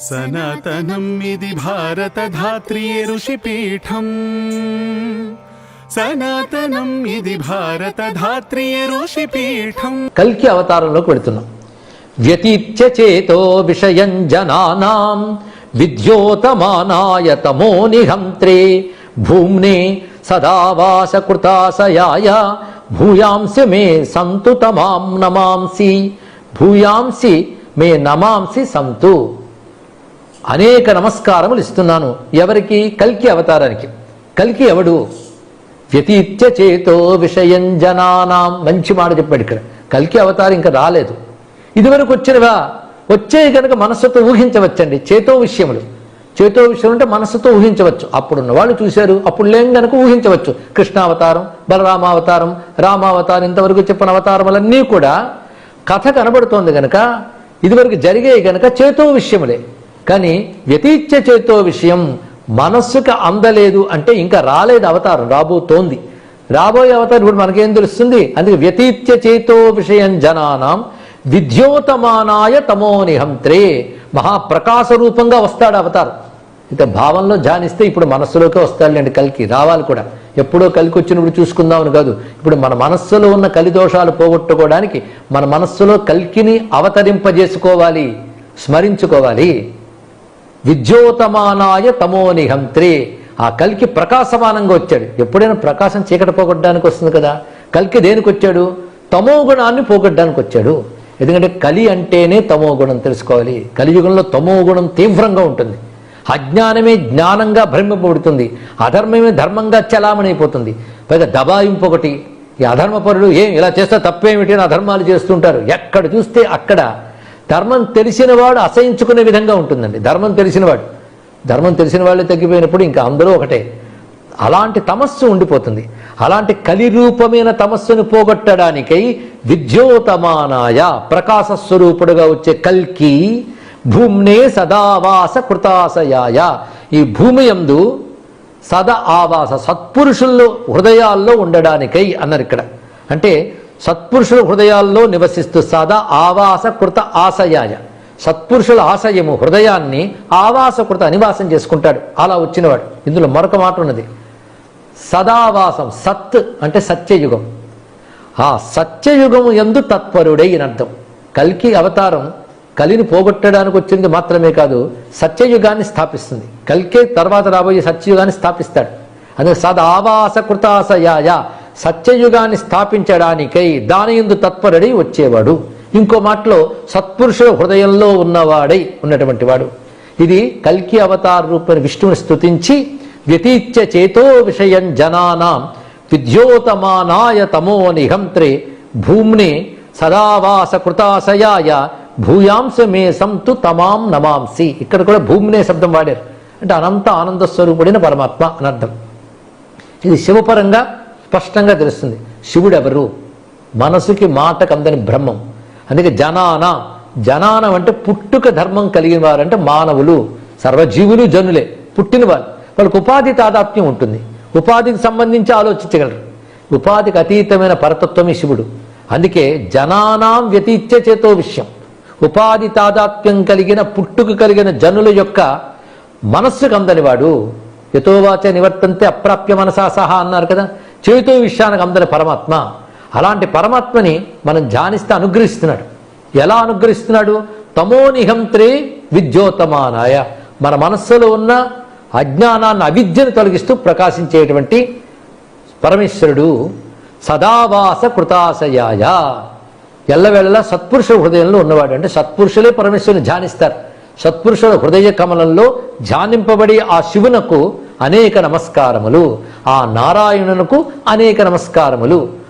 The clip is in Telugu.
సనాతనం ఇది భారత ధాత్రియే ఋషిపీఠం. సనాతనం ఇది భారత ధాత్రియే ఋషిపీఠం. కల్కి అవతారంలోకి వెళుతున్నాం. వ్యతీత్య చేతో విషయం జనానాం విద్యోతమానాయ తమో నిహంత్రే భూమ్నే సదావాస కృతాశయాయ భూయాంసి మే సంతు తమాం నమాంసి. భూయాంసి మే నమాంసి సంతు. అనేక నమస్కారములు ఇస్తున్నాను. ఎవరికి? కల్కి అవతారానికి. కల్కి ఎవడు? వ్యతీత్య చేతో విషయం జనానాం. మంచి మాట చెప్పాడు ఇక్కడ. కల్కి అవతారం ఇంకా రాలేదు. ఇదివరకు వచ్చినవా? వచ్చే కనుక మనస్సుతో ఊహించవచ్చండి. చేతో విషయములు. చేతో విషయం అంటే మనస్సుతో ఊహించవచ్చు. అప్పుడున్న వాళ్ళు చూశారు, అప్పుడు లేం కనుక ఊహించవచ్చు. కృష్ణావతారం, బలరామావతారం, రామావతారం, ఇంతవరకు చెప్పిన అవతారములన్నీ కూడా కథ కనబడుతోంది గనక ఇదివరకు జరిగే గనక చేతో విషయములే. కానీ వ్యతీత్య చేతో విషయం మనస్సుకు అందలేదు అంటే ఇంకా రాలేదు అవతారం, రాబోతోంది. రాబోయే అవతారం ఇప్పుడు మనకేం తెలుస్తుంది? అందుకే వ్యతీత్య చేతో విషయం జనానాం విద్యోతమానాయ తమో నిహంత్రే. మహాప్రకాశ రూపంగా వస్తాడు అవతారం. ఇక భావంలో ధ్యానిస్తే ఇప్పుడు మనస్సులోకి వస్తాడులేండి కల్కి. రావాలి కూడా. ఎప్పుడో కలికి వచ్చినప్పుడు చూసుకుందామని కాదు. ఇప్పుడు మన మనస్సులో ఉన్న కలిదోషాలు పోగొట్టుకోవడానికి మన మనస్సులో కల్కిని అవతరింపజేసుకోవాలి, స్మరించుకోవాలి. విద్యోతమానాయ తమో నిహంత్రే. ఆ కల్కి ప్రకాశమానంగా వచ్చాడు. ఎప్పుడైనా ప్రకాశం చీకటి పోగొట్టడానికి వస్తుంది కదా. కల్కి దేనికి వచ్చాడు? తమో గుణాన్ని పోగొట్టడానికి వచ్చాడు. ఎందుకంటే కలి అంటేనే తమో గుణం తెలుసుకోవాలి. కలియుగంలో తమో గుణం తీవ్రంగా ఉంటుంది. అజ్ఞానమే జ్ఞానంగా భ్రమింపబడుతుంది. అధర్మమే ధర్మంగా చలామణైపోతుంది. పైగా దబాయింపు ఒకటి. ఈ అధర్మపరులు ఇలా చేస్తే తప్పేమిటి అని అధర్మాలు చేస్తుంటారు. ఎక్కడ చూస్తే అక్కడ ధర్మం తెలిసినవాడు అసహించుకునే విధంగా ఉంటుందండి. ధర్మం తెలిసినవాడు. ధర్మం తెలిసిన వాళ్ళే తగ్గిపోయినప్పుడు ఇంకా అందరూ ఒకటే. అలాంటి తమస్సు ఉండిపోతుంది. అలాంటి కలిరూపమైన తమస్సును పోగొట్టడానికై విద్యోతమానాయ ప్రకాశ స్వరూపుడుగా వచ్చే కల్కి భూమ్నే సదావాస కృతాశయాయ. ఈ భూమి యందు సదా ఆవాస సత్పురుషుల్లో హృదయాల్లో ఉండడానికై అన్నారు ఇక్కడ. అంటే సత్పురుషుల హృదయాల్లో నివసిస్తూ సదా ఆవాస కృత ఆశయాయ. సత్పురుషుల ఆశయము హృదయాన్ని ఆవాసకృత అనివాసం చేసుకుంటాడు. అలా వచ్చినవాడు. ఇందులో మరొక మాట ఉన్నది. సదావాసం. సత్ అంటే సత్యయుగం. ఆ సత్యయుగము యందు తత్పరుడై అని అర్థం. కల్కి అవతారం కలిని పోగొట్టడానికి వచ్చింది మాత్రమే కాదు, సత్యయుగాన్ని స్థాపిస్తుంది. కల్కే తర్వాత రాబోయే సత్యయుగాన్ని స్థాపిస్తాడు. అందుకే సదావాస కృతాశయాయ. సత్యయుగాన్ని స్థాపించడానికై దాని యందు తత్పరుడై వచ్చేవాడు. ఇంకో మాటలో సత్పురుషుల హృదయంలో ఉన్నవాడై ఉన్నటువంటి వాడు. ఇది కల్కి అవతార రూపమైన విష్ణువుని స్తుతించి వ్యతీత్య చేతో విషయం జనానాం విద్యోతమానాయ తమో నిహంత్రే భూమ్ని సదావాస కృతాశయాయ భూయాంస మే సంతు తమాం నమాంసి. ఇక్కడ కూడా భూమినే శబ్దం వాడారు. అంటే అనంత ఆనంద స్వరూపుడైన పరమాత్మ అనర్థం. ఇది శివపరంగా స్పష్టంగా తెలుస్తుంది. శివుడెవరు? మనసుకి మాటకు అందని బ్రహ్మం. అందుకే జనానం అంటే పుట్టుక ధర్మం కలిగిన వారంటే మానవులు, సర్వజీవులు జనులే, పుట్టినవారు. వాళ్ళకి ఉపాధి తాదాత్మ్యం ఉంటుంది. ఉపాధికి సంబంధించి ఆలోచించగలరు. ఉపాధికి అతీతమైన పరతత్వమే శివుడు. అందుకే జనానాం వ్యతీత్య చేతో విషయం. ఉపాధి తాదాత్మ్యం కలిగిన పుట్టుక కలిగిన జనుల యొక్క మనస్సుకు అందనివాడు. యతోవాచ నివర్తంతే అప్రాప్య మనసా సహా అన్నారు కదా. చేతో విషయానికి అందని పరమాత్మ. అలాంటి పరమాత్మని మనం ధ్యానిస్తే అనుగ్రహిస్తున్నాడు. ఎలా అనుగ్రహిస్తున్నాడు? తమో నిహంత్రే విద్యోతమానాయ. మన మనస్సులో ఉన్న అజ్ఞానాన్ని, అవిద్యను తొలగిస్తూ ప్రకాశించేటువంటి పరమేశ్వరుడు. సదావాస కృతాశయాయ. ఎల్లవేళలా సత్పురుషుల హృదయంలో ఉన్నవాడు. అంటే సత్పురుషులే పరమేశ్వరుని ధ్యానిస్తారు. సత్పురుషుల హృదయ కమలంలో ధ్యానింపబడి ఆ శివునకు అనేక నమస్కారములు, ఆ నారాయణునకు అనేక నమస్కారములు.